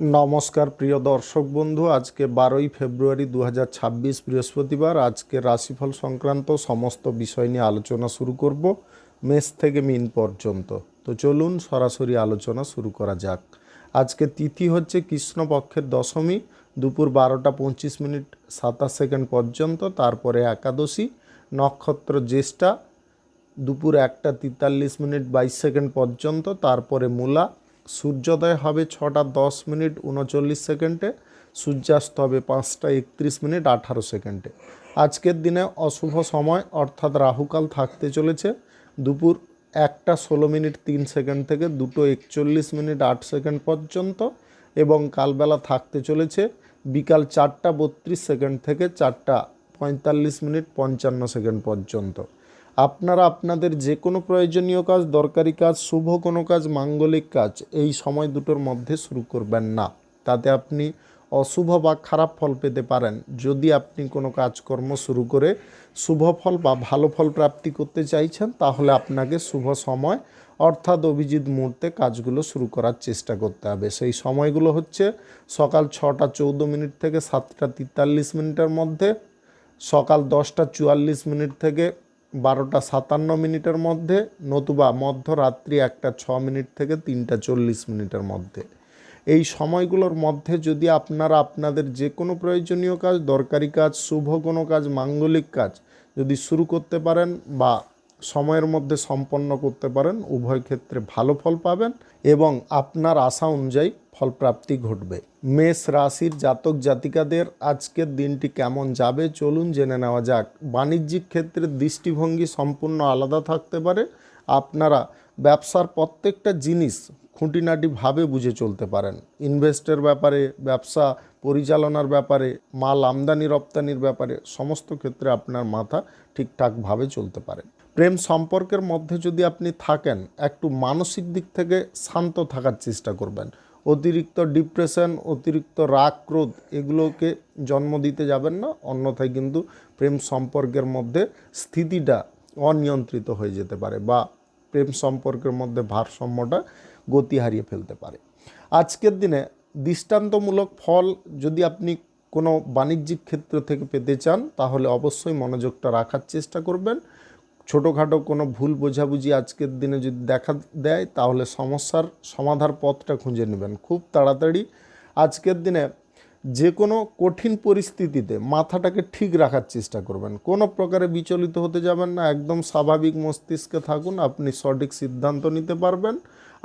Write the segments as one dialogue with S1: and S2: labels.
S1: নমস্কার প্রিয় দর্শক বন্ধু, আজকে 12ই ফেব্রুয়ারি 2026 বৃহস্পতিবার। আজকে রাশিফল সংক্রান্ত সমস্ত বিষয় নিয়ে আলোচনা শুরু করব মেষ থেকে মিন পর্যন্ত। তো চলুন সরাসরি আলোচনা শুরু করা যাক। আজকে তিথি হচ্ছে কৃষ্ণপক্ষের দশমী, দুপুর 12টা 25 মিনিট 27 সেকেন্ড পর্যন্ত। তারপরে একাদশী, নক্ষত্র জ্যেষ্ঠা, দুপুর 1টা 43 মিনিট 22 সেকেন্ড পর্যন্ত। তারপরে মূলা, সূর্যোদয় হবে 6টা 10 মিনিট 39 সেকেন্ডে, সূর্যাস্ত হবে 5টা 31 মিনিট 18 সেকেন্ডে। আজকের দিনে অশুভ সময় অর্থাৎ রাহুকাল থাকতে চলেছে দুপুর 1টা 16 মিনিট 3 সেকেন্ড থেকে 2টো 41 মিনিট 8 সেকেন্ড পর্যন্ত, এবং কালবেলা থাকতে চলেছে বিকাল 4টা 32 সেকেন্ড থেকে 4টা 45 মিনিট 55 সেকেন্ড পর্যন্ত। আপনারা আপনাদের যে কোনো প্রয়োজনীয় কাজ, দরকারি কাজ, শুভ কোনো কাজ, মাঙ্গলিক কাজ এই সময় দুটোর মধ্যে শুরু করবেন না। তাতে আপনি অশুভ বা খারাপ ফল পেতে পারেন। যদি আপনি কোনো কাজকর্ম শুরু করে শুভ ফল বা ভালো ফল প্রাপ্তি করতে চাইছেন, তাহলে আপনাকে শুভ সময় অর্থাৎ অভিজিৎ মুহূর্তে কাজগুলো শুরু করার চেষ্টা করতে হবে। সেই সময়গুলো হচ্ছে সকাল 6টা 14 মিনিট থেকে 7টা 43 মিনিটের মধ্যে, সকাল 10টা 44 মিনিট থেকে 12টা 57 মিনিটের মধ্যে, নতুবা মধ্যরাত্রি 1টা 6 মিনিট থেকে 3টা 40 মিনিটের মধ্যে। এই সময়গুলোর মধ্যে যদি আপনারা আপনাদের যে কোনো প্রয়োজনীয় কাজ, দরকারি কাজ, শুভ কোনো কাজ, মাঙ্গলিক কাজ যদি শুরু করতে পারেন বা সময়ের মধ্যে সম্পন্ন করতে পারেন, উভয় ক্ষেত্রে ভালো ফল পাবেন এবং আপনার আশা অনুযায়ী ফলপ্রাপ্তি ঘটবে। মেষ রাশির জাতক জাতিকাদের আজকের দিনটি কেমন যাবে চলুন জেনে নেওয়া যাক। বাণিজ্যিক ক্ষেত্রে দৃষ্টিভঙ্গি সম্পূর্ণ আলাদা থাকতে পারে। আপনারা ব্যবসার প্রত্যেকটা জিনিস খুঁটিনাটিভাবে বুঝে চলতে পারেন। ইনভেস্টের ব্যাপারে, ব্যবসা পরিচালনার ব্যাপারে, মাল আমদানি রপ্তানির ব্যাপারে সমস্ত ক্ষেত্রে আপনার মাথা ঠিকঠাকভাবে চলতে পারে। প্রেম সম্পর্কের মধ্যে যদি আপনি থাকেন, একটু মানসিক দিক থেকে শান্ত থাকার চেষ্টা করবেন। অতিরিক্ত ডিপ্রেশন, অতিরিক্ত রাগ ক্রোধ এগুলোকে জন্ম দিতে যাবেন না, অন্যথায় কিন্তু প্রেম সম্পর্কের মধ্যে স্থিতিটা অনিয়ন্ত্রিত হয়ে যেতে পারে বা প্রেম সম্পর্কের মধ্যে ভারসাম্যটা গতি হারিয়ে ফেলতে পারে। আজকের দিনে দৃষ্টান্তমূলক ফল যদি আপনি কোনো বাণিজ্যিক ক্ষেত্র থেকে পেতে চান, তাহলে অবশ্যই মনোযোগটা রাখার চেষ্টা করবেন। ছোটোখাটো কোনো ভুল বোঝাবুঝি আজকের দিনে যদি দেখা দেয়, তাহলে সমস্যার সমাধার পথটা খুঁজে নেবেন খুব তাড়াতাড়ি। আজকের দিনে যে কোনো কঠিন পরিস্থিতিতে মাথাটাকে ঠিক রাখার চেষ্টা করবেন, কোনো প্রকারে বিচলিত হতে যাবেন না, একদম স্বাভাবিক মস্তিষ্কে থাকুন, আপনি সঠিক সিদ্ধান্ত নিতে পারবেন।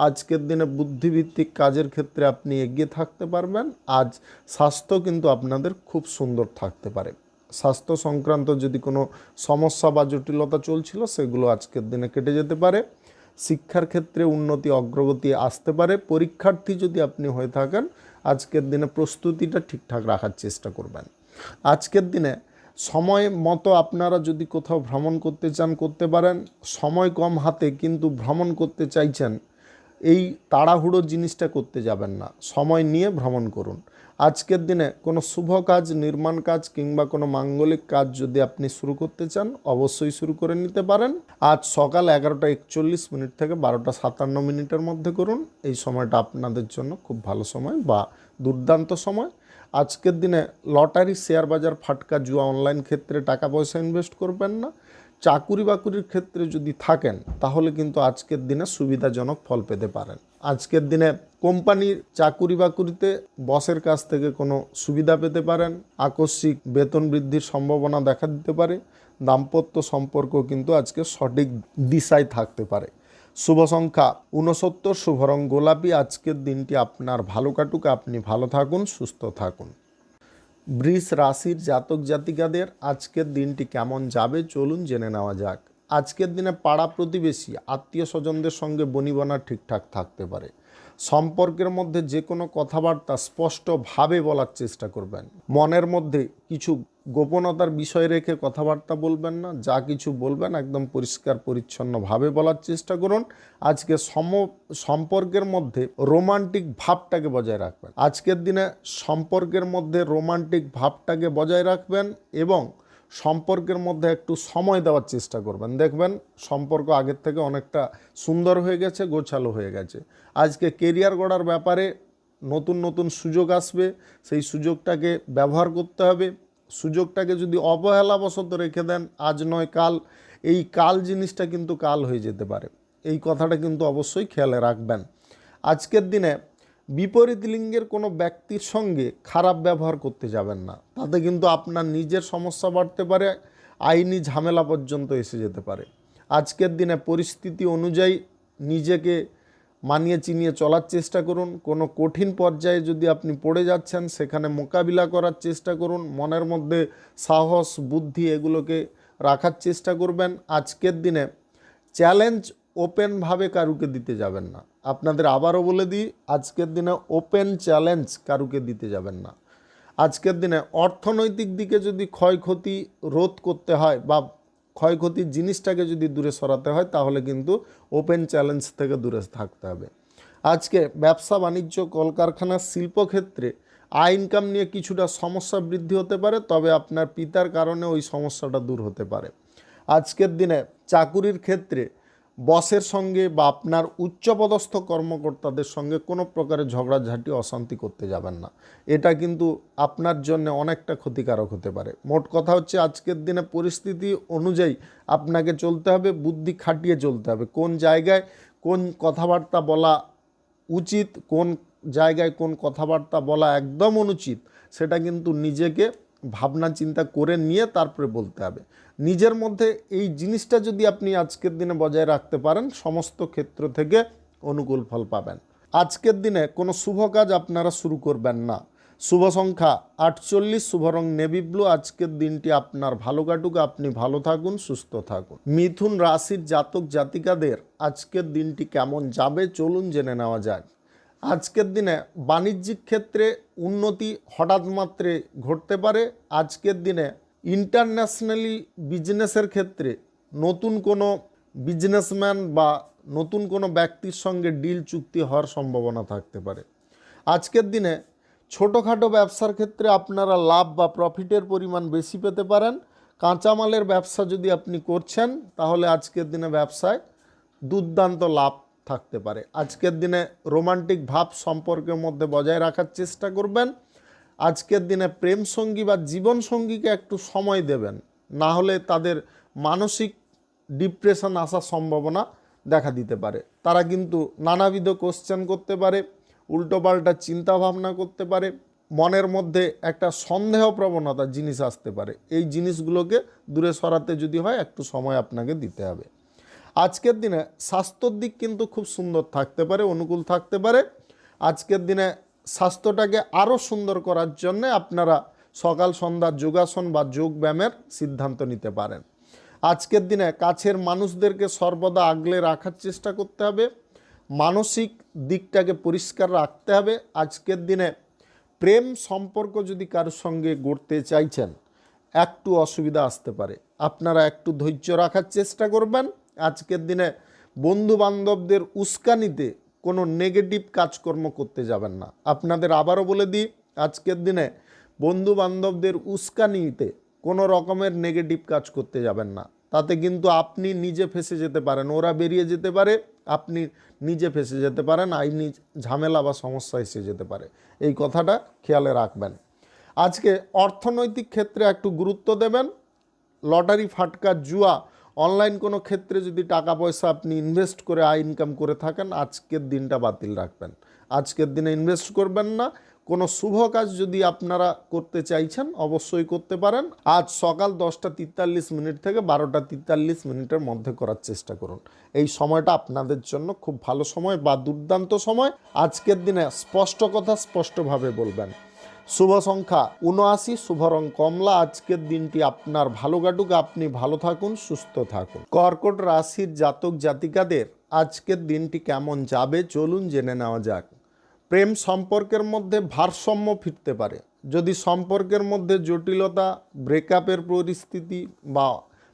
S1: আজকের দিনে বুদ্ধিভিত্তিক কাজের ক্ষেত্রে আপনি এগিয়ে থাকতে পারবেন। আজ স্বাস্থ্য কিন্তু আপনাদের খুব সুন্দর থাকতে পারে। স্বাস্থ্য সংক্রান্ত যদি কোনো সমস্যা বা জটিলতা চলছিল, সেগুলো আজকের দিনে কেটে যেতে পারে। শিক্ষার ক্ষেত্রে উন্নতি অগ্রগতি আসতে পারে। পরীক্ষার্থী যদি আপনি হয়ে থাকেন, আজকের দিনে প্রস্তুতিটা ঠিকঠাক রাখার চেষ্টা করবেন। আজকের দিনে সময় মতো আপনারা যদি কোথাও ভ্রমণ করতে চান করতে পারেন। সময় কম হাতে কিন্তু ভ্রমণ করতে চাইছেন, এই তাড়াহুড়ো জিনিসটা করতে যাবেন না, সময় নিয়ে ভ্রমণ করুন। আজকের দিনে কোনো শুভ কাজ, নির্মাণ কাজ কিংবা কোনো মাঙ্গলিক কাজ যদি আপনি শুরু করতে চান, অবশ্যই শুরু করে নিতে পারেন। আজ সকাল 11টা 41 মিনিট থেকে 12টা 57 মিনিটের মধ্যে করুন। এই সময়টা আপনাদের জন্য খুব ভালো সময় বা দুর্দান্ত সময়। আজকের দিনে লটারি, শেয়ার বাজার, ফাটকা, জুয়া, অনলাইন ক্ষেত্রে টাকা পয়সা ইনভেস্ট করবেন না। চাকুরি বাকুরির ক্ষেত্রে যদি থাকেন, তাহলে কিন্তু আজকের দিনে সুবিধাজনক ফল পেতে পারেন। আজকের দিনে কোম্পানির চাকুরি বাকুরিতে বসের কাছ থেকে কোনো সুবিধা পেতে পারেন। আকস্মিক বেতন বৃদ্ধির সম্ভাবনা দেখা দিতে পারে। দাম্পত্য সম্পর্ক কিন্তু আজকে সঠিক দিশায় থাকতে পারে। শুভ সংখ্যা 69, শুভ রং গোলাপি। আজকের দিনটি আপনার ভালো কাটুক, আপনি ভালো থাকুন, সুস্থ থাকুন। বৃষ রাশির জাতক জাতিকাদের আজকের দিনটি কেমন যাবে চলুন জেনে নেওয়া যাক। আজকের দিনে পাড়া প্রতিবেশী, আত্মীয় স্বজনদের সঙ্গে বনিবনা ঠিকঠাক থাকতে পারে। সম্পর্কের মধ্যে যে কোনো কথাবার্তা স্পষ্টভাবে বলার চেষ্টা করবেন। মনের মধ্যে কিছু গোপনতার বিষয় রেখে কথাবার্তা বলবেন না, যা কিছু বলবেন একদম পরিষ্কার পরিচ্ছন্নভাবে বলার চেষ্টা করুন। আজকে সম্পর্কের মধ্যে রোমান্টিক ভাবটাকে বজায় রাখবেন। আজকের দিনে সম্পর্কের মধ্যে রোমান্টিক ভাবটাকে বজায় রাখবেন এবং সম্পর্কের মধ্যে একটু সময় দেওয়ার চেষ্টা করবেন। দেখবেন সম্পর্ক আগের থেকে অনেকটা সুন্দর হয়ে গেছে, গোছালো হয়ে গেছে। আজকে কেরিয়ার গড়ার ব্যাপারে নতুন নতুন সুযোগ আসবে, সেই সুযোগটাকে ব্যবহার করতে হবে। সুযোগটাকে যদি অবহেলাবশত রেখে দেন, আজ নয় কাল, এই কাল জিনিসটা কিন্তু কাল হয়ে যেতে পারে। এই কথাটা কিন্তু অবশ্যই খেয়ালে রাখবেন। আজকের দিনে বিপরীত লিঙ্গের কোনো ব্যক্তির সঙ্গে খারাপ ব্যবহার করতে যাবেন না, তাতে কিন্তু আপনার নিজের সমস্যা বাড়তে পারে, আইনি ঝামেলা পর্যন্ত এসে যেতে পারে। আজকের দিনে পরিস্থিতি অনুযায়ী নিজেকে মানিয়ে চিনিয়ে চলার চেষ্টা করুন। কোনো কঠিন পর্যায়ে যদি আপনি পড়ে যাচ্ছেন, সেখানে মোকাবিলা করার চেষ্টা করুন। মনের মধ্যে সাহস, বুদ্ধি এগুলোকে রাখার চেষ্টা করবেন। আজকের দিনে চ্যালেঞ্জ ওপেনভাবে কারুকে দিতে যাবেন না। আপনাদের আবারও বলে দিই, আজকের দিনে ওপেন চ্যালেঞ্জ কারুকে দিতে যাবেন না। আজকের দিনে অর্থনৈতিক দিকে যদি ক্ষয়ক্ষতি রোধ করতে হয় বা ক্ষয়ক্ষতির জিনিসটাকে যদি দূরে সরাতে হয়, তাহলে কিন্তু ওপেন চ্যালেঞ্জ থেকে দূরে থাকতে হবে। আজকে ব্যবসা বাণিজ্য, কলকারখানা, শিল্পক্ষেত্রে আয় ইনকাম নিয়ে কিছুটা সমস্যা বৃদ্ধি হতে পারে, তবে আপনার পিতার কারণে ওই সমস্যাটা দূর হতে পারে। আজকের দিনে চাকুরির ক্ষেত্রে বসের সঙ্গে বা আপনার উচ্চপদস্থ কর্মকর্তাদের সঙ্গে কোনো প্রকারের ঝগড়াঝাঁটি, অশান্তি করতে যাবেন না। এটা কিন্তু আপনার জন্য অনেকটা ক্ষতিকারক হতে পারে। মোট কথা হচ্ছে, আজকের দিনে পরিস্থিতি অনুযায়ী আপনাকে চলতে হবে, বুদ্ধি খাটিয়ে চলতে হবে। কোন জায়গায় কোন কথাবার্তা বলা উচিত, কোন জায়গায় কোন কথাবার্তা বলা একদম অনুচিত, সেটা কিন্তু নিজেকে ভাবনা চিন্তা করে নিয়ে তারপরে বলতে হবে। নিজের মধ্যে এই জিনিসটা যদি আপনি আজকের দিনে বজায় রাখতে পারেন, সমস্ত ক্ষেত্র থেকে অনুকূল ফল পাবেন। আজকের দিনে কোনো শুভ কাজ আপনারা শুরু করবেন না। শুভ সংখ্যা 48, শুভ রং নেভি ব্লু। আজকের দিনটি আপনার ভালো কাটুক, আপনি ভালো থাকুন, সুস্থ থাকুন। মিথুন রাশির জাতক জাতিকাদের আজকের দিনটি কেমন যাবে চলুন জেনে নেওয়া যাক। আজকের দিনে বাণিজ্যিক ক্ষেত্রে উন্নতি হঠাৎ মাত্রে ঘটতে পারে। আজকের দিনে ইন্টারন্যাশনালি বিজনেসের ক্ষেত্রে নতুন কোনো বিজনেসম্যান বা নতুন কোনো ব্যক্তির সঙ্গে ডিল চুক্তি হওয়ার সম্ভাবনা থাকতে পারে। আজকের দিনে ছোটোখাটো ব্যবসার ক্ষেত্রে আপনারা লাভ বা প্রফিটের পরিমাণ বেশি পেতে পারেন। কাঁচামালের ব্যবসা যদি আপনি করছেন, তাহলে আজকের দিনে ব্যবসায় দুর্দান্ত লাভ থাকতে পারে। আজকের দিনে রোমান্টিক ভাব সম্পর্কের মধ্যে বজায় রাখার চেষ্টা করবেন। আজকের দিনে প্রেম সঙ্গী বা জীবন সঙ্গীকে একটু সময় দেবেন, না হলে তাদের মানসিক ডিপ্রেশন আসার সম্ভাবনা দেখা দিতে পারে। তারা কিন্তু নানাবিধ কোশ্চেন করতে পারে, উল্টোপাল্টা চিন্তা ভাবনা করতে পারে, মনের মধ্যে একটা সন্দেহ প্রবণতা জিনিস আসতে পারে। এই জিনিসগুলোকে দূরে সরাতে যদি হয়, একটু সময় আপনাকে দিতে হবে। আজকের দিনে স্বাস্থ্যর দিক কিন্তু খুব সুন্দর থাকতে পারে, অনুকূল থাকতে পারে। আজকের দিনে স্বাস্থ্যটাকে আরও সুন্দর করার জন্য আপনারা সকাল সন্ধ্যা যোগাসন বা যোগ ব্যায়ামের সিদ্ধান্ত নিতে পারেন। আজকের দিনে কাছের মানুষদেরকে সর্বদা আগলে রাখার চেষ্টা করতে হবে, মানসিক দিকটাকে পরিষ্কার রাখতে হবে। আজকের দিনে প্রেম সম্পর্ক যদি কারোর সঙ্গে গড়তে চাইছেন, একটু অসুবিধা আসতে পারে, আপনারা একটু ধৈর্য রাখার চেষ্টা করবেন। আজকের দিনে বন্ধু বান্ধবদের উস্কানিতে কোনো নেগেটিভ কাজকর্ম করতে যাবেন না। আপনাদের আবারও বলে দিই, আজকের দিনে বন্ধু বান্ধবদের উস্কানিতে কোনো রকমের নেগেটিভ কাজ করতে যাবেন না, তাতে কিন্তু আপনি নিজে ফেঁসে যেতে পারেন, ওরা বেরিয়ে যেতে পারে, আপনি নিজে ফেঁসে যেতে পারেন, আইনি ঝামেলা বা সমস্যা এসে যেতে পারে। এই কথাটা খেয়ালে রাখবেন। আজকে অর্থনৈতিক ক্ষেত্রে একটু গুরুত্ব দেবেন। লটারি, ফাটকা, জুয়া, অনলাইন কোনো ক্ষেত্রে যদি টাকা পয়সা আপনি ইনভেস্ট করে আয় ইনকাম করে থাকেন, আজকের দিনটা বাতিল রাখবেন। আজকের দিনে ইনভেস্ট করবেন না। কোনো শুভ কাজ যদি আপনারা করতে চাইছেন, অবশ্যই করতে পারেন। আজ সকাল 10:43 থেকে 12:43 মধ্যে করার চেষ্টা করুন। এই সময়টা আপনাদের জন্য খুব ভালো সময় বা দুর্দান্ত সময়। আজকের দিনে স্পষ্ট কথা স্পষ্টভাবে বলবেন। শুভ সংখ্যা 79, শুভ রং কমলা। আজকের দিনটি আপনার ভালো কাটুক, আপনি ভালো থাকুন, সুস্থ থাকুন। কর্কট রাশির জাতক জাতিকাদের আজকের দিনটি কেমন যাবে চলুন জেনে নেওয়া যাক। প্রেম সম্পর্কের মধ্যে ভারসাম্য ফিরতে পারে। যদি সম্পর্কের মধ্যে জটিলতা, ব্রেকআপের পরিস্থিতি বা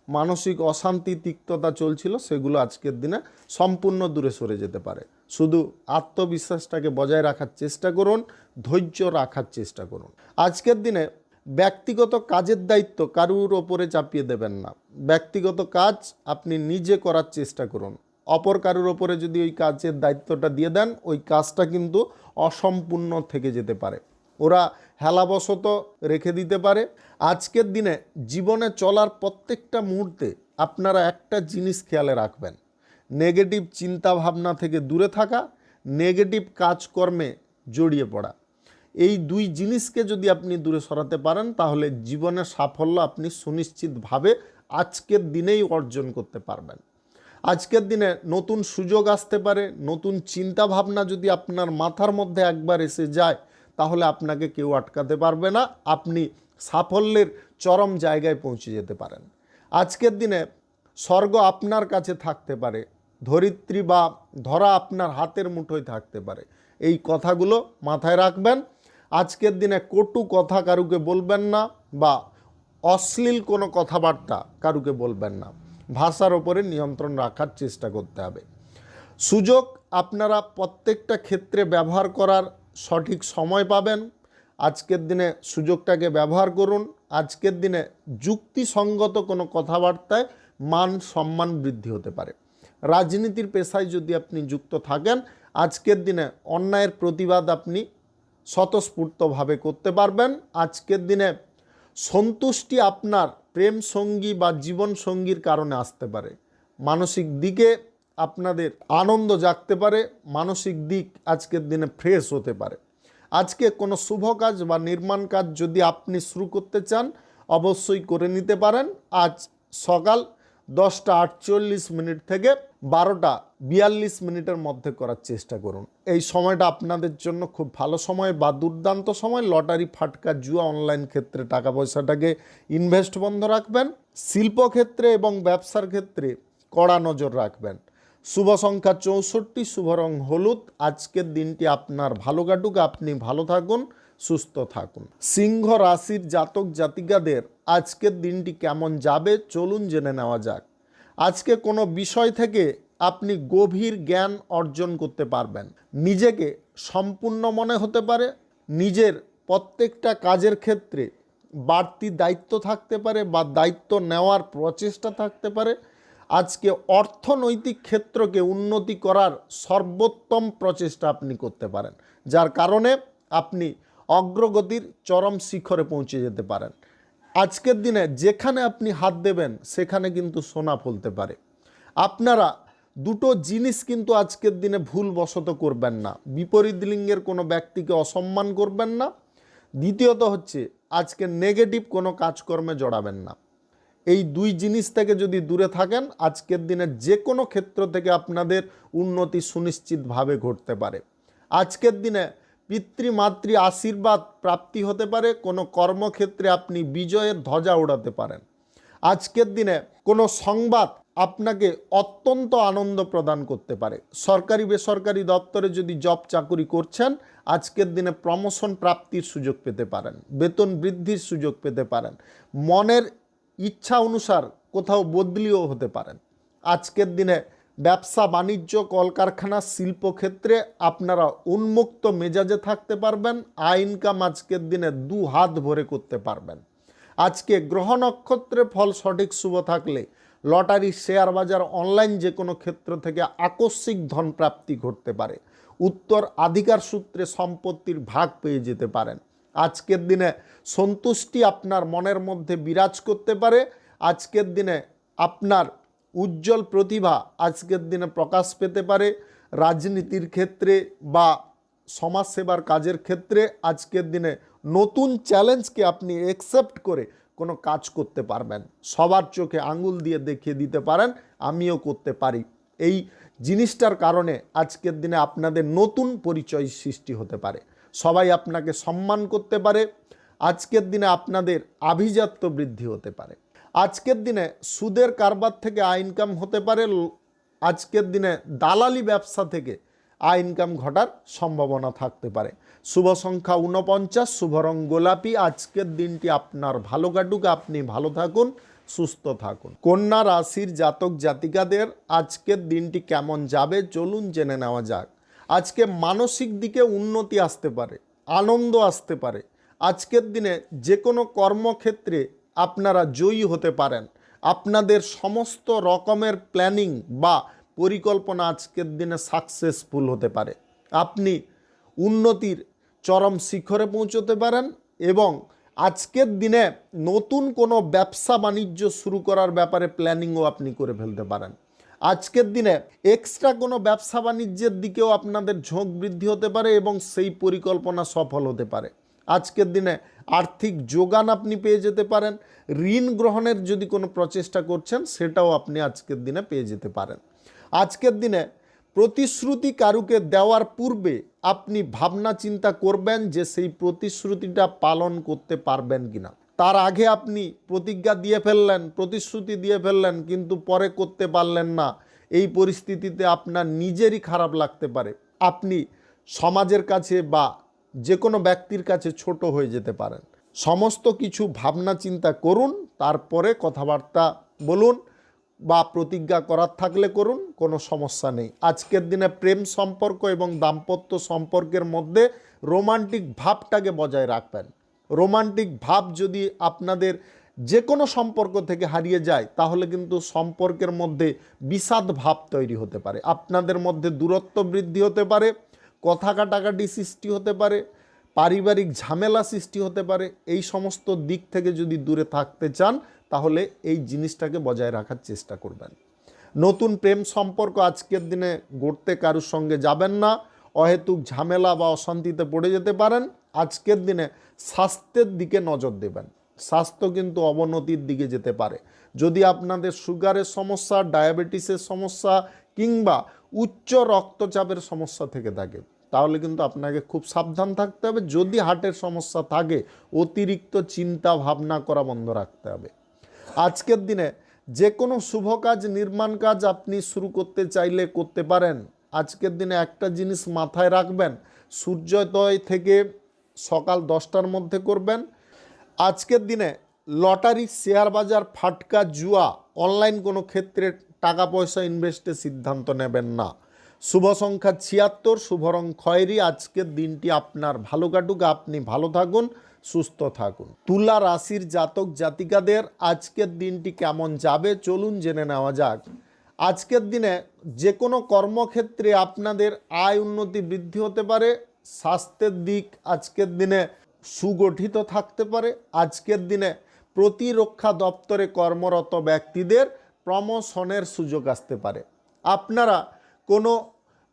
S1: মানসিক অশান্তি, তিক্ততা চলছিল, সেগুলো আজকের দিনে সম্পূর্ণ দূরে সরে যেতে পারে। শুধু আত্মবিশ্বাসটাকে বজায় রাখার চেষ্টা করুন, ধৈর্য রাখার চেষ্টা করুন। আজকের দিনে ব্যক্তিগত কাজের দায়িত্ব কারুর ওপরে চাপিয়ে দেবেন না। ব্যক্তিগত কাজ আপনি নিজে করার চেষ্টা করুন। অপর কারোর ওপরে যদি ওই কাজের দায়িত্বটা দিয়ে দেন, ওই কাজটা কিন্তু অসম্পূর্ণ থেকে যেতে পারে, ওরা হেলাবশত রেখে দিতে পারে। আজকের দিনে জীবনে চলার প্রত্যেকটা মুহূর্তে আপনারা একটা জিনিস খেয়ালে রাখবেন, নেগেটিভ চিন্তা ভাবনা থেকে দূরে থাকা, নেগেটিভ কাজকর্মে জড়িয়ে পড়া। এই দুই জিনিসকে যদি আপনি দূরে সরাতে পারেন, তাহলে জীবনের সাফল্য আপনি সুনিশ্চিতভাবে আজকের দিনেই অর্জন করতে পারবেন। আজকের দিনে নতুন সুযোগ আসতে পারে, নতুন চিন্তা ভাবনা যদি আপনার মাথার মধ্যে একবার এসে যায়, তাহলে আপনাকে কেউ আটকাতে পারবে না, আপনি সাফল্যের চরম জায়গায় পৌঁছে যেতে পারেন। আজকের দিনে স্বর্গ আপনার কাছে থাকতে পারে, ধরিত্রী বা ধরা আপনার হাতের মুঠোয় থাকতে পারে। এই কথাগুলো মাথায় রাখবেন। আজকের দিনে কটু কথা কারুকে বলবেন না, বা অশ্লীল কোনো কথাবার্তা কারুকে বলবেন না। ভাষার ওপরে নিয়ন্ত্রণ রাখার চেষ্টা করতে হবে। সুযোগ আপনারা প্রত্যেকটা ক্ষেত্রে ব্যবহার করার সঠিক সময় পাবেন। আজকের দিনে সুযোগটাকে ব্যবহার করুন। আজকের দিনে যুক্তিসঙ্গত কোনো কথাবার্তায় মান সম্মান বৃদ্ধি হতে পারে। রাজনীতির পেশায় যদি আপনি যুক্ত থাকেন, আজকের দিনে অন্যায়ের প্রতিবাদ আপনি স্বতঃস্ফূর্তভাবে করতে পারবেন। আজকের দিনে সন্তুষ্টি আপনার প্রেম সঙ্গী বা জীবন সঙ্গীর কারণে আসতে পারে। মানসিক দিকে আপনাদের আনন্দ জাগতে পারে, মানসিক দিক আজকের দিনে ফ্রেশ হতে পারে। আজকে কোনো শুভ কাজ বা নির্মাণ কাজ যদি আপনি শুরু করতে চান, অবশ্যই করে নিতে পারেন। আজ সকাল 10:48 থেকে 12:42 মধ্যে করার চেষ্টা করুন। এই সময়টা আপনাদের জন্য খুব ভালো সময় বা দুর্দান্ত সময়। লটারি, ফাটকা, জুয়া, অনলাইন ক্ষেত্রে টাকা পয়সাটাকে ইনভেস্ট বন্ধ রাখবেন। শিল্পক্ষেত্রে এবং ব্যবসার ক্ষেত্রে কড়া নজর রাখবেন। শুভ সংখ্যা 64, শুভ রং হলুদ। আজকের দিনটি আপনার ভালো কাটুক, আপনি ভালো থাকুন, সুস্থ থাকুন। সিংহ রাশির জাতক জাতিকাদের আজকের দিনটি কেমন যাবে চলুন জেনে নেওয়া যাক। আজকে কোনো বিষয় থেকে আপনি গভীর জ্ঞান অর্জন করতে পারবেন। নিজেকে সম্পূর্ণ মনে হতে পারে। নিজের প্রত্যেকটা কাজের ক্ষেত্রে বাড়তি দায়িত্ব থাকতে পারে বা দায়িত্ব নেওয়ার প্রচেষ্টা থাকতে পারে। আজকে অর্থনৈতিক ক্ষেত্রকে উন্নতি করার সর্বোত্তম প্রচেষ্টা আপনি করতে পারেন, যার কারণে আপনি অগ্রগতির চরম শিখরে পৌঁছে যেতে পারেন। আজকের দিনে যেখানে আপনি হাত দেবেন সেখানে কিন্তু সোনা ফলতে পারে। আপনারা দুটো জিনিস কিন্তু আজকের দিনে ভুলবশত করবেন না। বিপরীত লিঙ্গের কোনো ব্যক্তিকে অসম্মান করবেন না। দ্বিতীয়ত হচ্ছে, আজকে নেগেটিভ কোনো কাজকর্মে জড়াবেন না। এই দুই জিনিস থেকে যদি দূরে থাকেন, আজকের দিনে যে কোনো ক্ষেত্র থেকে আপনাদের উন্নতি সুনিশ্চিতভাবে ঘটতে পারে। আজকের দিনে পিতৃমাতৃ আশীর্বাদ প্রাপ্তি হতে পারে। কোনো কর্মক্ষেত্রে আপনি বিজয়ের ধ্বজা ওড়াতে পারেন। আজকের দিনে কোনো সংবাদ আপনাকে অত্যন্ত আনন্দ প্রদান করতে পারে। সরকারি বেসরকারি দপ্তরে যদি জব চাকুরি করছেন, আজকের দিনে প্রমোশন প্রাপ্তির সুযোগ পেতে পারেন, বেতন বৃদ্ধির সুযোগ পেতে পারেন, মনের ইচ্ছা অনুসার কোথাও বদলিও হতে পারেন। আজকের দিনে ব্যবসা বাণিজ্য, কলকারখানা, শিল্পক্ষেত্রে আপনারা উন্মুক্ত মেজাজে থাকতে পারবেন। আয় ইনকাম আজকের দিনে 2 হাত ভরে করতে পারবেন। আজকে গ্রহ নক্ষত্রের ফল সঠিক শুভ থাকলে লটারি, শেয়ার বাজার, অনলাইন যে কোনো ক্ষেত্র থেকে আকস্মিক ধন প্রাপ্তি ঘটতে পারে। উত্তরাধিকার সূত্রে সম্পত্তির ভাগ পেয়ে যেতে পারেন। আজকের দিনে সন্তুষ্টি আপনার মনের মধ্যে বিরাজ করতে পারে। আজকের দিনে আপনার উজ্জ্বল প্রতিভা আজকের দিনে প্রকাশ পেতে পারে। রাজনীতির ক্ষেত্রে বা সমাজসেবার কাজের ক্ষেত্রে আজকের দিনে নতুন চ্যালেঞ্জকে আপনি অ্যাকসেপ্ট করে কোনো কাজ করতে পারবেন। সবার চোখে আঙুল দিয়ে দেখিয়ে দিতে পারেন, আমিও করতে পারি। এই জিনিসটার কারণে আজকের দিনে আপনাদের নতুন পরিচয় সৃষ্টি হতে পারে। সবাই আপনাকে সম্মান করতে পারে। আজকের দিনে আপনাদের আভিজাত্য বৃদ্ধি হতে পারে। আজকের দিনে সুদের কারবার থেকে আয় ইনকাম হতে পারে। আজকের দিনে দালালি ব্যবসা থেকে আয় ইনকাম ঘটার সম্ভাবনা থাকতে পারে। শুভ সংখ্যা 49, শুভ রং গোলাপি। আজকের দিনটি আপনার ভালো কাটুক, আপনি ভালো থাকুন, সুস্থ থাকুন। কন্যা রাশির জাতক জাতিকাদের আজকের দিনটি কেমন যাবে চলুন জেনে নেওয়া যাক। আজকে মানসিক দিকে উন্নতি আসতে পারে, আনন্দ আসতে পারে। আজকের দিনে যে কোনো কর্মক্ষেত্রে আপনারা জয়ী হতে পারেন। আপনাদের সমস্ত রকমের প্ল্যানিং বা পরিকল্পনা আজকের দিনে সাকসেসফুল হতে পারে। আপনি উন্নতির চরম শিখরে পৌঁছতে পারেন এবং আজকের দিনে নতুন কোনো ব্যবসা বাণিজ্য শুরু করার ব্যাপারে প্ল্যানিংও আপনি করে ফেলতে পারেন। আজকের দিনে এক্সট্রা কোনো ব্যবসা বাণিজ্যের দিকেও আপনাদের ঝোঁক বৃদ্ধি হতে পারে এবং সেই পরিকল্পনা সফল হতে পারে। আজকের দিনে আর্থিক যোগান আপনি পেয়ে যেতে পারেন। ঋণ গ্রহণের যদি কোনো প্রচেষ্টা করছেন সেটাও আপনি আজকের দিনে পেয়ে যেতে পারেন। আজকের দিনে প্রতিশ্রুতি কারুকে দেওয়ার পূর্বে আপনি ভাবনা চিন্তা করবেন যে সেই প্রতিশ্রুতিটা পালন করতে পারবেন কিনা। তার আগে আপনি প্রতিজ্ঞা দিয়ে ফেললেন, প্রতিশ্রুতি দিয়ে ফেললেন, কিন্তু পরে করতে পারলেন না। এই পরিস্থিতিতে আপনার নিজেরই খারাপ লাগতে পারে। আপনি সমাজের কাছে বা যে কোনো ব্যক্তির কাছে ছোট হয়ে যেতে পারেন। সমস্ত কিছু ভাবনা চিন্তা করুন, তারপরে কথাবার্তা বলুন বা প্রতিজ্ঞা করার থাকলে করুন, কোনো সমস্যা নেই। আজকের দিনে প্রেম সম্পর্ক এবং দাম্পত্য সম্পর্কের মধ্যে রোমান্টিক ভাবটাকে বজায় রাখবেন। রোমান্টিক ভাব যদি আপনাদের যে কোনো সম্পর্ক থেকে হারিয়ে যায় তাহলে কিন্তু সম্পর্কের মধ্যে বিষাদ ভাব তৈরি হতে পারে। আপনাদের মধ্যে দূরত্ব বৃদ্ধি হতে পারে, কথা কাটাকাটি সৃষ্টি হতে পারে, পারিবারিক ঝামেলা সৃষ্টি হতে পারে। এই সমস্ত দিক থেকে যদি দূরে থাকতে চান তাহলে এই জিনিসটাকে বজায় রাখার চেষ্টা করবেন। নতুন প্রেম সম্পর্ক আজকের দিনে গড়তে কারোর সঙ্গে যাবেন না, অহেতুক ঝামেলা বা অশান্তিতে পড়ে যেতে পারেন। আজকের দিনে স্বাস্থ্যের দিকে নজর দেবেন। স্বাস্থ্য কিন্তু অবনতির দিকে যেতে পারে। যদি আপনাদের সুগারের সমস্যা, ডায়াবেটিসের সমস্যা কিংবা উচ্চ রক্তচাপের সমস্যা থেকে থাকে তাহলে কিন্তু আপনাকে খুব সাবধান থাকতে হবে। যদি হার্টের সমস্যা থাকে অতিরিক্ত চিন্তা ভাবনা করা বন্ধ রাখতে হবে। আজকের দিনে যে কোনো শুভ কাজ, নির্মাণ কাজ আপনি শুরু করতে চাইলে করতে পারেন। আজকের দিনে একটা জিনিস মাথায় রাখবেন, সূর্যোদয় থেকে সকাল 10টার মধ্যে করবেন। আজকের দিনে লটারি, শেয়ার বাজার, ফাটকা, জুয়া, অনলাইন কোনো ক্ষেত্রে টাকা পয়সা ইনভেস্টের সিদ্ধান্ত নেবেন না। শুভ সংখ্যা 76, শুভ রং খয়েরি। আজকের দিনটি আপনার ভালো কাটুক, আপনি ভালো থাকুন, সুস্থ থাকুন। তুলা রাশির জাতক জাতিকাদের আজকের দিনটি কেমন যাবে চলুন জেনে নেওয়া যাক। আজকের দিনে যে কোনো কর্মক্ষেত্রে আপনাদের আয় উন্নতি বৃদ্ধি হতে পারে। স্বাস্থ্যের দিক আজকের দিনে সুগঠিত থাকতে পারে। আজকের দিনে প্রতিরক্ষা দপ্তরে কর্মরত ব্যক্তিদের প্রমোশনের সুযোগ আসতে পারে। আপনারা কোনো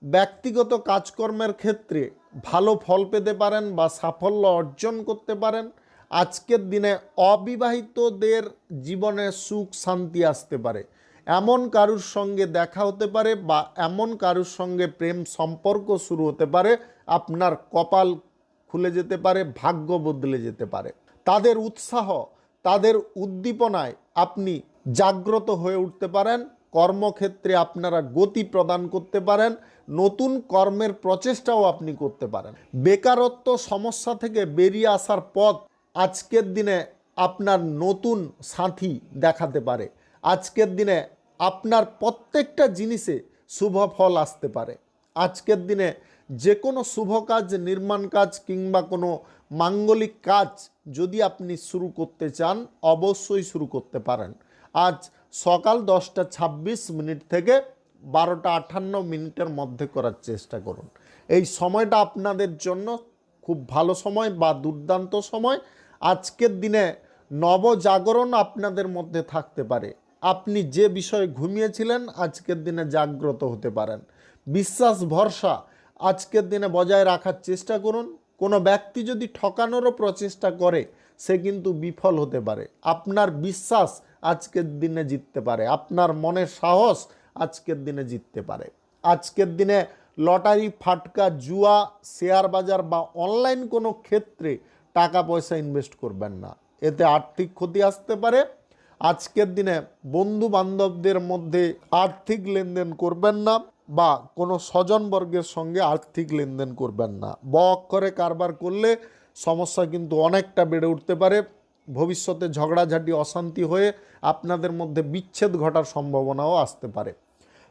S1: ব্যক্তিগত কাজকর্মের ক্ষেত্রে ভালো ফল পেতে পারেন বা সাফল্য অর্জন করতে পারেন। আজকের দিনে অবিবাহিতদের জীবনে সুখ শান্তি আসতে পারে। এমন কারুর সঙ্গে দেখা হতে পারে বা এমন কারুর সঙ্গে প্রেম সম্পর্ক শুরু হতে পারে, আপনার কপাল খুলে যেতে পারে, ভাগ্য বদলে যেতে পারে। তাদের উৎসাহ, তাদের উদ্দীপনায় আপনি জাগ্রত হয়ে উঠতে পারেন। কর্মক্ষেত্রে আপনারা গতি প্রদান করতে পারেন। নতুন কর্মের প্রচেষ্টাও আপনি করতে পারেন। বেকারত্ব সমস্যা থেকে বেরিয়ে আসার পথ আজকের দিনে আপনার নতুন সাথী দেখাতে পারে। আজকের দিনে আপনার প্রত্যেকটা জিনিসে শুভ ফল আসতে পারে। আজকের দিনে যে কোনো শুভ কাজ, নির্মাণ কাজ কিংবা কোনো মাঙ্গলিক কাজ যদি আপনি শুরু করতে চান অবশ্যই শুরু করতে পারেন। আজ সকাল 10:26 থেকে 12:58 মধ্যে করার চেষ্টা করুন। এই সময়টা আপনাদের জন্য খুব ভালো সময় বা দুর্দান্ত সময়। আজকের দিনে নবজাগরণ আপনাদের মধ্যে থাকতে পারে। আপনি যে বিষয়ে ঘুমিয়েছিলেন আজকের দিনে জাগ্রত হতে পারেন। বিশ্বাস ভরসা আজকের দিনে বজায় রাখার চেষ্টা করুন। কোনো ব্যক্তি যদি ঠকানোরও প্রচেষ্টা করে সে কিন্তু বিফল হতে পারে। আপনার বিশ্বাস আজকের দিনে জিততে পারে, আপনার মনের সাহস আজকের দিনে জিততে পারে। আজকের দিনে লটারি, ফাটকা, জুয়া, শেয়ার বাজার বা অনলাইন কোনো ক্ষেত্রে টাকা পয়সা ইনভেস্ট করবেন না, এতে আর্থিক ক্ষতি আসতে পারে। আজকের দিনে বন্ধু বান্ধবদের মধ্যে আর্থিক লেনদেন করবেন না বা কোনো স্বজনবর্গের সঙ্গে আর্থিক লেনদেন করবেন না। ব অক্ষরে কারবার করলে সমস্যা কিন্তু অনেকটা বেড়ে উঠতে পারে। ভবিষ্যতে ঝগড়াঝাটি, অশান্তি হয়ে আপনাদের মধ্যে বিচ্ছেদ ঘটার সম্ভাবনাও আসতে পারে।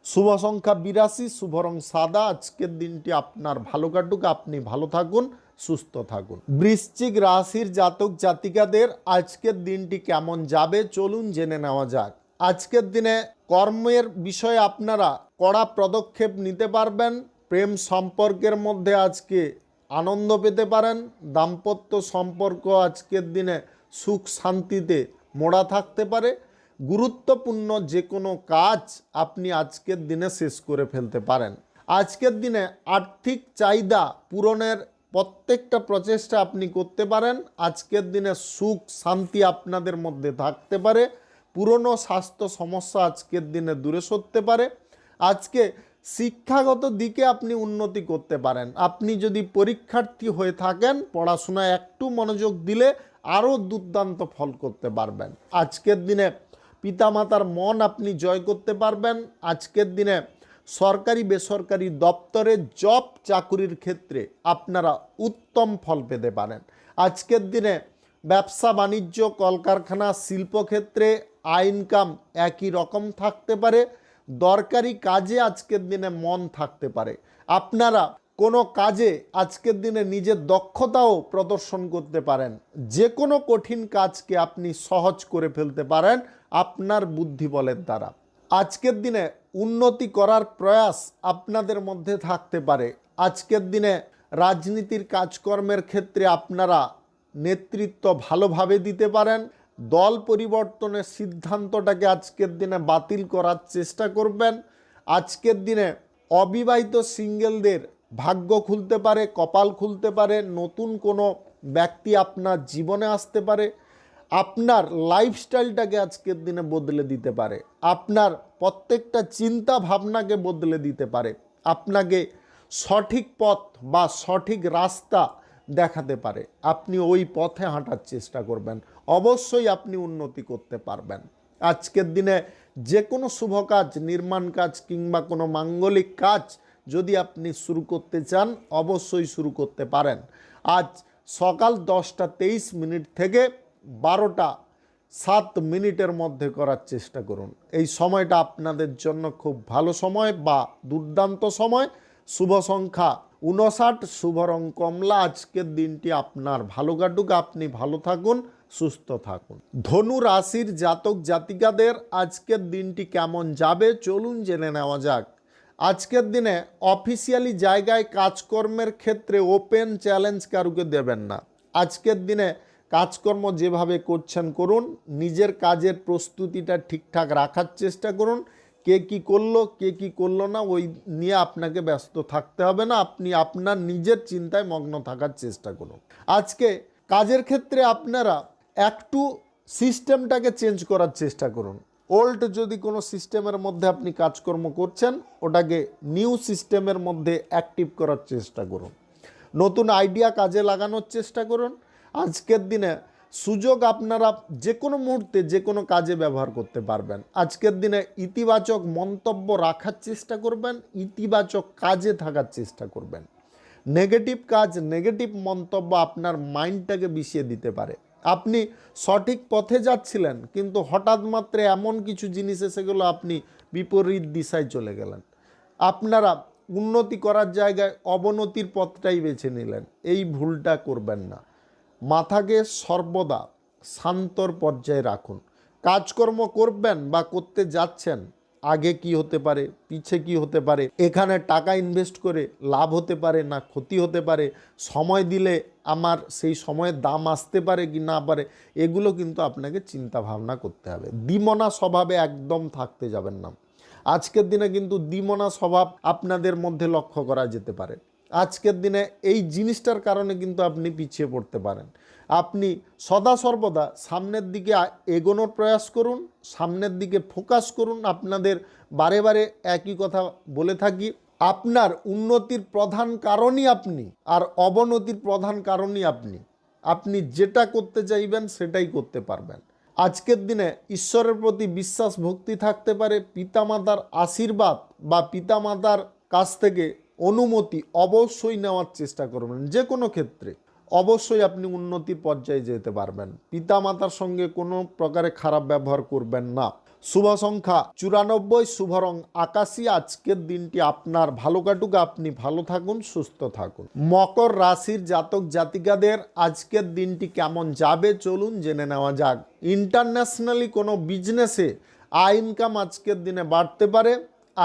S1: শুভ সংখ্যা 82, শুভ রং সাদা। আজকের দিনটি আপনার ভালো কাটুক, আপনি ভালো থাকুন, সুস্থ থাকুন। বৃশ্চিক রাশির জাতক জাতিকাদের আজকের দিনটি কেমন যাবে চলুন জেনে নেওয়া যাক। আজকের দিনে কর্মের বিষয়ে আপনারা কড়া পদক্ষেপ নিতে পারবেন। প্রেম সম্পর্কের মধ্যে আজকে আনন্দ পেতে পারেন। দাম্পত্য সম্পর্ক আজকের দিনে সুখ শান্তিতে মোড়া থাকতে পারে। গুরুত্বপূর্ণ যে কোনো কাজ আপনি আজকের দিনে শেষ করে ফেলতে পারেন। আজকের দিনে আর্থিক চাহিদা পূরণের প্রত্যেকটা প্রচেষ্টা আপনি করতে পারেন। আজকের দিনে সুখ শান্তি আপনাদের মধ্যে থাকতে পারে। পুরনো স্বাস্থ্য সমস্যা আজকের দিনে দূরে সরতে পারে। আজকে শিক্ষাগত দিকে আপনি উন্নতি করতে পারেন। আপনি যদি পরীক্ষার্থী হয়ে থাকেন, পড়াশোনায় একটু মনোযোগ দিলে আরও দুর্দান্ত ফল করতে পারবেন। আজকের দিনে পিতামাতার মন আপনি জয় করতে পারবেন। আজকের দিনে সরকারি বেসরকারি দপ্তরে জব চাকুরির ক্ষেত্রে আপনারা উত্তম ফল পেতে পারেন। আজকের দিনে ব্যবসা বাণিজ্য কলকারখানা শিল্পক্ষেত্রে ইনকাম একই রকম থাকতে পারে। দরকারি কাজে আজকের দিনে মন থাকতে পারে। আপনারা কোনো কাজে আজকের দিনে নিজের দক্ষতাও প্রদর্শন করতে পারেন। যে কোনো কঠিন কাজকে আপনি সহজ করে ফেলতে পারেন আপনার বুদ্ধিবলের দ্বারা। আজকের দিনে উন্নতি করার প্রয়াস আপনাদের মধ্যে থাকতে পারে। আজকের দিনে রাজনীতির কাজকর্মের ক্ষেত্রে আপনারা নেতৃত্ব ভালোভাবে দিতে পারেন। দল পরিবর্তনের সিদ্ধান্তটাকে আজকের দিনে বাতিল করার চেষ্টা করবেন। আজকের দিনে অবিবাহিত সিঙ্গেলদের ভাগ্য খুলতে পারে, কপাল খুলতে পারে। নতুন কোনো ব্যক্তি আপনার জীবনে আসতে পারে। আপনার লাইফস্টাইলটাকে আজকের দিনে বদলে দিতে পারে। আপনার প্রত্যেকটা চিন্তা ভাবনাকে বদলে দিতে পারে। আপনাকে সঠিক পথ বা সঠিক রাস্তা দেখাতে পারে। আপনি ওই পথে হাঁটার চেষ্টা করবেন। অবশ্যই আপনি উন্নতি করতে পারবেন। আজকের দিনে যে কোনো শুভ কাজ, নির্মাণ কাজ কিংবা কোনো মাঙ্গলিক কাজ যদি আপনি শুরু করতে চান অবশ্যই শুরু করতে পারেন। আজ সকাল 10টা 23 মিনিট থেকে 12টা 7 মিনিটের মধ্যে করার চেষ্টা করুন। এই সময়টা আপনাদের জন্য খুব ভালো সময় বা দুর্দান্ত সময়। শুভ সংখ্যা 59, শুভ রং কমলা। আজকের দিনটি আপনার ভালো কাটুক, আপনি ভালো থাকুন, সুস্থ থাকুন। ধনু রাশির জাতক জাতিকাদের আজকের দিনটি কেমন যাবে চলুন জেনে নেওয়া যাক। আজকের দিনে অফিসিয়ালি জায়গায় কাজকর্মের ক্ষেত্রে ওপেন চ্যালেঞ্জ কারুকে দেবেন না। আজকের দিনে কাজকর্ম যেভাবে করছেন করুন। নিজের কাজের প্রস্তুতিটা ঠিকঠাক রাখার চেষ্টা করুন। কে কী করলো কে কী করলো না ওই নিয়ে আপনাকে ব্যস্ত থাকতে হবে না। আপনি আপনার নিজের চিন্তায় মগ্ন থাকার চেষ্টা করুন। আজকে কাজের ক্ষেত্রে আপনারা একটু সিস্টেমটাকে চেঞ্জ করার চেষ্টা করুন। ওল্ড যদি কোনো সিস্টেমের মধ্যে আপনি কাজকর্ম করছেন ওটাকে নিউ সিস্টেমের মধ্যে অ্যাক্টিভ করার চেষ্টা করুন। নতুন আইডিয়া কাজে লাগানোর চেষ্টা করুন। আজকের দিনে সুযোগ আপনারা যে কোনো মুহূর্তে যে কোনো কাজে ব্যবহার করতে পারবেন। আজকের দিনে ইতিবাচক মন্তব্য রাখার চেষ্টা করবেন, ইতিবাচক কাজে থাকার চেষ্টা করবেন। নেগেটিভ কাজ নেগেটিভ মন্তব্য আপনার মাইন্ডটাকে বিষিয়ে দিতে পারে। আপনি সঠিক পথে যাচ্ছিলেন কিন্তু হঠাৎ মাত্রে এমন কিছু জিনিস এসে গেল আপনি বিপরীত দিশায় চলে গেলেন। আপনারা উন্নতি করার জায়গায় অবনতির পথটাই বেছে নিলেন। এই ভুলটা করবেন না। মাথাকে সর্বদা শান্তর পর্যায়ে রাখুন। কাজকর্ম করবেন বা করতে যাচ্ছেন, আগে কি হতে পারে পিছে কি হতে পারে, এখানে টাকা ইনভেস্ট করে লাভ হতে পারে না ক্ষতি হতে পারে, সময় দিলে আমার সেই সময়ের দাম আসতে পারে কি না পারে, এগুলো কিন্তু আপনাকে চিন্তা ভাবনা করতে হবে। দ্বিমনা স্বভাবে একদম থাকতে যাবেন না। আজকের দিনে কিন্তু দ্বিমনা স্বভাব আপনাদের মধ্যে লক্ষ্য করা যেতে পারে। আজকের দিনে এই জিনিসটার কারণে কিন্তু আপনি পিছিয়ে পড়তে পারেন। আপনি সদা সর্বদা সামনের দিকে এগোনোর প্রয়াস করুন, সামনের দিকে ফোকাস করুন। আপনাদের বারে বারে একই কথা বলে থাকি, আপনার উন্নতির প্রধান কারণই আপনি, আর অবনতির প্রধান কারণই আপনি। আপনি যেটা করতে চাইবেন সেটাই করতে পারবেন। আজকের দিনে ঈশ্বরের প্রতি বিশ্বাস ভক্তি থাকতে পারে। পিতামাতার আশীর্বাদ বা পিতামাতার কাছ থেকে অনুমতি অবশ্যই নেওয়ার চেষ্টা করবেন। যে কোনো ক্ষেত্রে অবশ্যই আপনি উন্নতির পর্যায়ে যেতে পারবেন। পিতামাতার সঙ্গে কোনো প্রকারে খারাপ ব্যবহার করবেন না। শুভ সংখ্যা 94, শুভ রং আকাশী। আজকের দিনটি আপনার ভালো কাটুক, আপনি ভালো থাকুন, সুস্থ থাকুন। মকর রাশির জাতক জাতিকাদের আজকের দিনটি কেমন যাবে চলুন জেনে নেওয়া যাক। ইন্টারন্যাশনালি কোনো বিজনেসে ইনকাম আজকের দিনে বাড়তে পারে।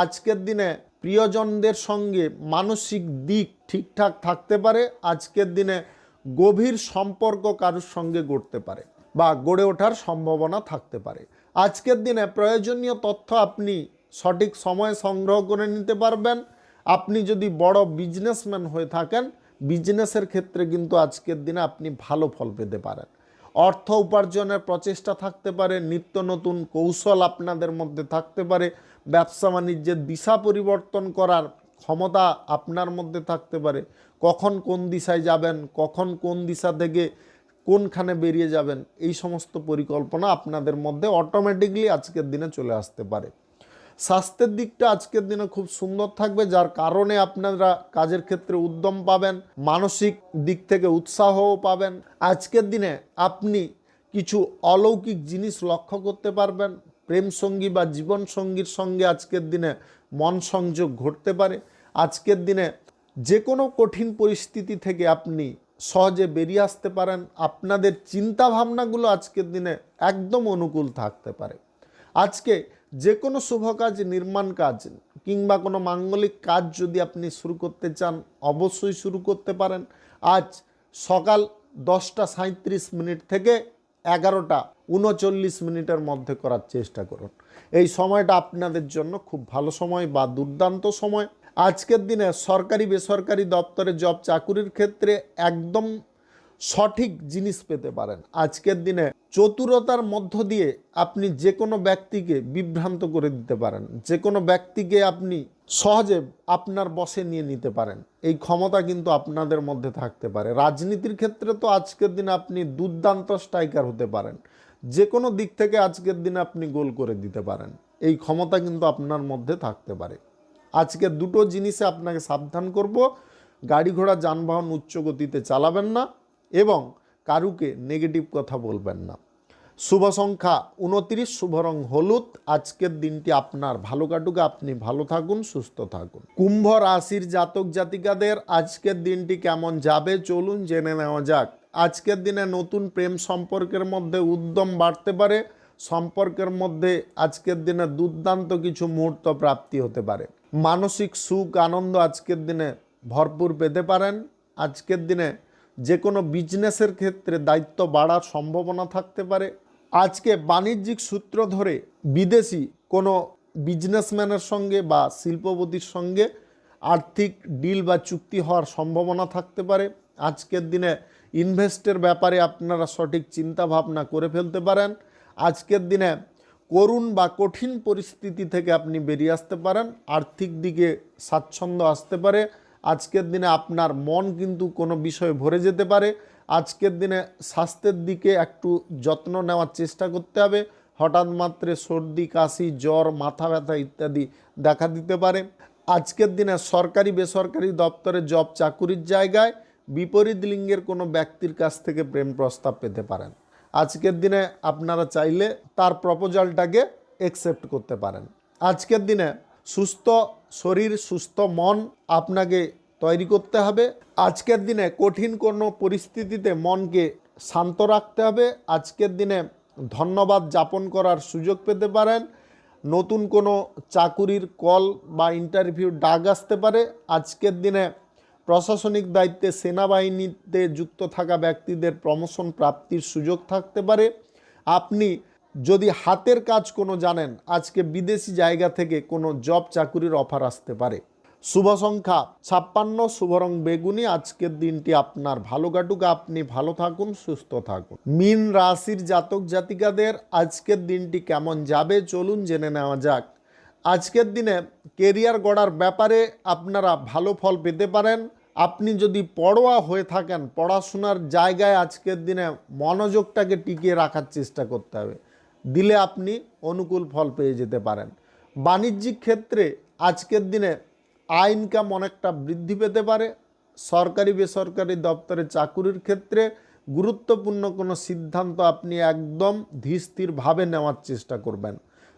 S1: আজকের দিনে প্রিয়জনদের সঙ্গে মানসিক দিক ঠিকঠাক থাকতে পারে। আজকের দিনে গভীর সম্পর্ক কারোর সঙ্গে গড়তে পারে বা গড়ে ওঠার সম্ভাবনা থাকতে পারে। আজকের দিনে প্রয়োজনীয় তথ্য আপনি সঠিক সময়ে সংগ্রহ করে নিতে পারবেন। আপনি যদি বড় বিজনেসম্যান হয়ে থাকেন, বিজনেসের ক্ষেত্রে কিন্তু আজকের দিনে আপনি ভালো ফল পেতে পারেন। অর্থ উপার্জনের প্রচেষ্টা থাকতে পারে, নিত্য নতুন কৌশল আপনাদের মধ্যে থাকতে পারে, ব্যবসা বাণিজ্যের দিশা পরিবর্তন করার ক্ষমতা আপনার মধ্যে থাকতে পারে। কখন কোন দিশায় যাবেন, কখন কোন দিশা থেকে কোনখানে বেরিয়ে যাবেন, এই সমস্ত পরিকল্পনা আপনাদের মধ্যে অটোমেটিকলি আজকের দিনে চলে আসতে পারে। স্বাস্থ্যের দিকটা আজকের দিনে খুব সুন্দর থাকবে, যার কারণে আপনারা কাজের ক্ষেত্রে উদ্যম পাবেন, মানসিক দিক থেকে উৎসাহও পাবেন। আজকের দিনে আপনি কিছু অলৌকিক জিনিস লক্ষ্য করতে পারবেন। প্রেমসঙ্গী বা জীবনসঙ্গীর সঙ্গে আজকের দিনে মন সংযোগ ঘটতে পারে। আজকের দিনে যে কোনো কঠিন পরিস্থিতি থেকে আপনি সহজে বেরিয়ে আসতে পারেন। আপনাদের চিন্তা ভাবনাগুলো আজকের দিনে একদম অনুকূল থাকতে পারে। আজকে যে কোনো শুভ কাজ, নির্মাণ কাজ কিংবা কোনো মাঙ্গলিক কাজ যদি আপনি শুরু করতে চান, অবশ্যই শুরু করতে পারেন। আজ সকাল 10:37 থেকে 11:39 মধ্যে করার চেষ্টা করুন। এই সময়টা আপনাদের জন্য খুব ভালো সময় বা দুর্দান্ত সময়। আজকের দিনে সরকারি বেসরকারি দপ্তরে জব চাকুরির ক্ষেত্রে একদম সঠিক জিনিস পেতে পারেন। আজকের দিনে চতুরতার মধ্য দিয়ে আপনি যে কোনো ব্যক্তিকে বিভ্রান্ত করে দিতে পারেন, যে কোনো ব্যক্তিকে আপনি সহজে আপনার বশে নিয়ে নিতে পারেন। এই ক্ষমতা কিন্তু আপনাদের মধ্যে থাকতে পারে। রাজনীতির ক্ষেত্রে তো আজকের দিনে আপনি দুর্দান্ত স্ট্রাইকার হতে পারেন। যে কোনো দিক থেকে আজকের দিনে আপনি গোল করে দিতে পারেন। এই ক্ষমতা কিন্তু আপনার মধ্যে থাকতে পারে। আজকে দুটো জিনিসে আপনাকে সাবধান করব, গাড়ি ঘোড়া যানবাহন উচ্চ গতিতে চালাবেন না এবং কারুকে নেগেটিভ কথা বলবেন না। শুভ সংখ্যা 29, শুভ রং হলুদ। আজকের দিনটি আপনার ভালো কাটুক, আপনি ভালো থাকুন, সুস্থ থাকুন। কুম্ভ রাশির জাতক জাতিকাদের আজকের দিনটি কেমন যাবে চলুন জেনে নেওয়া যাক। আজকের দিনে নতুন প্রেম সম্পর্কের মধ্যে উদ্যম বাড়তে পারে। সম্পর্কের মধ্যে আজকের দিনে দুর্দান্ত কিছু মুহূর্ত প্রাপ্তি হতে পারে। মানসিক সুখ আনন্দ আজকের দিনে ভরপুর পেতে পারেন। আজকের দিনে যে কোনো বিজনেসের ক্ষেত্রে দায়িত্ব বাড়ার সম্ভাবনা থাকতে পারে। আজকে বাণিজ্যিক সূত্র ধরে বিদেশি কোনো বিজনেসম্যানের সঙ্গে বা শিল্পপতির সঙ্গে আর্থিক ডিল বা চুক্তি হওয়ার সম্ভাবনা থাকতে পারে। আজকের দিনে ইনভেস্টের ব্যাপারে আপনারা সঠিক চিন্তা ভাবনা করে ফেলতে পারেন। আজকের দিনে করুণ বা কঠিন পরিস্থিতি থেকে আপনি বেরিয়ে আসতে পারেন। আর্থিক দিকে স্বাচ্ছন্দ্য আসতে পারে। আজকের দিনে আপনার মন কিন্তু কোনো বিষয়ে ভরে যেতে পারে। আজকের দিনে স্বাস্থ্যের দিকে একটু যত্ন নেওয়ার চেষ্টা করতে হবে। হঠাৎ মাত্রে সর্দি, কাশি, জ্বর, মাথা ব্যথা ইত্যাদি দেখা দিতে পারে। আজকের দিনে সরকারি বেসরকারি দপ্তরে জব চাকুরির জায়গায় বিপরীত লিঙ্গের কোনো ব্যক্তির কাছ থেকে প্রেম প্রস্তাব পেতে পারেন। আজকের দিনে আপনারা চাইলে তার প্রপোজালটাকে অ্যাকসেপ্ট করতে পারেন। আজকের দিনে সুস্থ শরীর সুস্থ মন আপনাকে তৈরি করতে হবে। আজকের দিনে কঠিন কোনো পরিস্থিতিতে মনকে শান্ত রাখতে হবে। আজকের দিনে ধন্যবাদ যাপন করার সুযোগ পেতে পারেন। নতুন কোনো চাকুরির কল বা ইন্টারভিউ ডাক আসতে পারে। আজকের দিনে প্রশাসনিক দায়িত্বে সেনাবাহিনীতে যুক্ত থাকা ব্যক্তিদের প্রমোশন প্রাপ্তির সুযোগ থাকতে পারে। আপনি যদি হাতের কাজ কোনো জানেন, আজকে বিদেশি জায়গা থেকে কোনো জব চাকুরির অফার আসতে পারে। শুভ সংখ্যা 56, শুভ রং বেগুনি। আজকের দিনটি আপনার ভালো কাটুক, আপনি ভালো থাকুন, সুস্থ থাকুন। মীন রাশির জাতক জাতিকাদের আজকের দিনটি কেমন যাবে চলুন জেনে নেওয়া যাক। আজকের দিনে কেরিয়ার গড়ার ব্যাপারে আপনারা ভালো ফল পেতে পারেন। আপনি যদি পড়ুয়া হয়ে থাকেন, পড়াশোনার জায়গায় আজকের দিনে মনোযোগটাকে টিকিয়ে রাখার চেষ্টা করতে হবে, দিলে আপনি অনুকূল ফল পেয়ে যেতে পারেন। বাণিজ্যিক ক্ষেত্রে আজকের দিনে আয় ইনকাম অনেকটা বৃদ্ধি পেতে পারে। সরকারি বেসরকারি দপ্তরে চাকুরির ক্ষেত্রে গুরুত্বপূর্ণ কোনো সিদ্ধান্ত আপনি একদম ধীরস্থিরভাবে নেওয়ার চেষ্টা করবেন।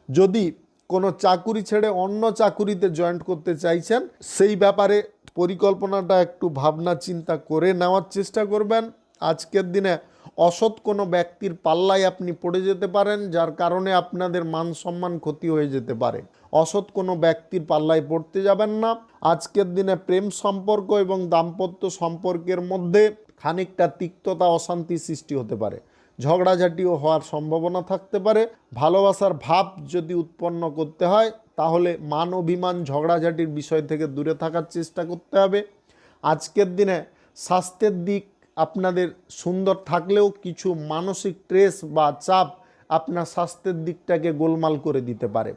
S1: যদি কোনো চাকুরি ছেড়ে অন্য চাকুরিতে জয়েন করতে চাইছেন, সেই ব্যাপারে পরিকল্পনাটা একটু ভাবনা চিন্তা করে নেওয়ার চেষ্টা করবেন। আজকের দিনে অসৎ কোনো ব্যক্তির পাল্লায় আপনি পড়ে যেতে পারেন, যার কারণে আপনাদের মান সম্মান ক্ষতি হয়ে যেতে পারে। অসৎ কোনো ব্যক্তির পাল্লায় পড়তে যাবেন না। আজকের দিনে প্রেম সম্পর্ক এবং দাম্পত্য সম্পর্কের মধ্যে খানিকটা তিক্ততা, অশান্তি সৃষ্টি হতে পারে, ঝগড়াঝাটিও হওয়ার সম্ভাবনা থাকতে পারে। ভালোবাসার ভাব যদি উৎপন্ন করতে হয় তাহলে মান অভিমান, ঝগড়াঝাটির বিষয় থেকে দূরে থাকার চেষ্টা করতে হবে। আজকের দিনে স্বাস্থ্যের দিক আপনাদের সুন্দর থাকলেও কিছু মানসিক স্ট্রেস বা চাপ আপনার স্বাস্থ্যের দিকটাকে গোলমাল করে দিতে পারে।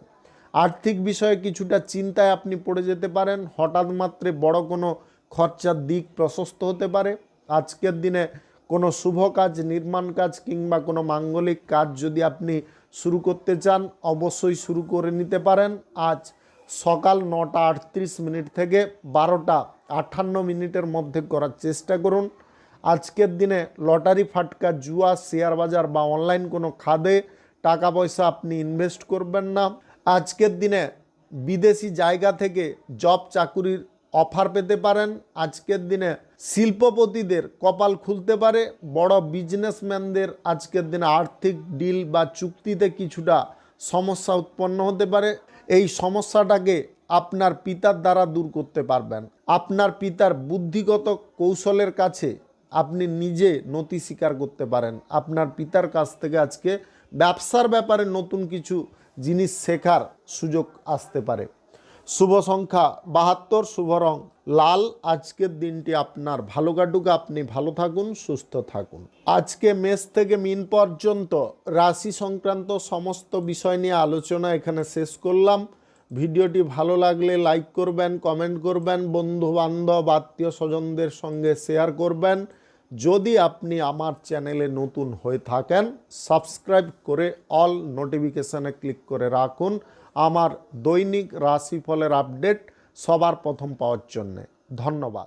S1: আর্থিক বিষয়ে কিছুটা চিন্তায় আপনি পড়ে যেতে পারেন। হঠাৎ মাত্রে বড় কোনো খরচার দিক প্রশস্ত হতে পারে। আজকের দিনে কোনো শুভ কাজ, নির্মাণ কাজ কিংবা কোনো মাঙ্গলিক কাজ যদি আপনি শুরু করতে চান অবশ্যই শুরু করে নিতে পারেন। আজ সকাল 9:38 থেকে 12:58 মধ্যে করার চেষ্টা করুন। আজকের দিনে লটারি, ফাটকা, জুয়া, শেয়ার বাজার বা অনলাইন কোনো খাদে টাকা পয়সা আপনি ইনভেস্ট করবেন না। আজকের দিনে বিদেশি জায়গা থেকে জব চাকুরির অফার পেতে পারেন। আজকের দিনে শিল্পপতিদের কপাল খুলতে পারে। বড় বিজনেসম্যানদের আজকের দিনে আর্থিক ডিল বা চুক্তিতে কিছুটা সমস্যা উৎপন্ন হতে পারে। এই সমস্যাটাকে আপনার পিতার দ্বারা দূর করতে পারবেন। আপনার পিতার বুদ্ধিগত কৌশলের কাছে আপনি নিজে নতি স্বীকার করতে পারেন। আপনার পিতার কাছ থেকে আজকে ব্যবসার ব্যাপারে নতুন কিছু জিনিস শেখার সুযোগ আসতে পারে। শুভ সংখ্যা 72, শুভ রং লাল। আজকের দিনটি আপনার ভালো কাটুক, আপনি ভালো থাকুন, সুস্থ থাকুন। আজকে মেষ থেকে মীন পর্যন্ত রাশি সংক্রান্ত সমস্ত বিষয় নিয়ে আলোচনা এখানে শেষ করলাম। ভিডিওটি ভালো লাগলে লাইক করবেন, কমেন্ট করবেন, বন্ধু বান্ধব আত্মীয় স্বজনদের সঙ্গে শেয়ার করবেন। যদি আপনি আমার চ্যানেলে নতুন হয়ে থাকেন সাবস্ক্রাইব করে অল নোটিফিকেশানে ক্লিক করে রাখুন আমার দৈনিক রাশিফলের আপডেট সবার প্রথম পাওয়ার জন্যে। ধন্যবাদ।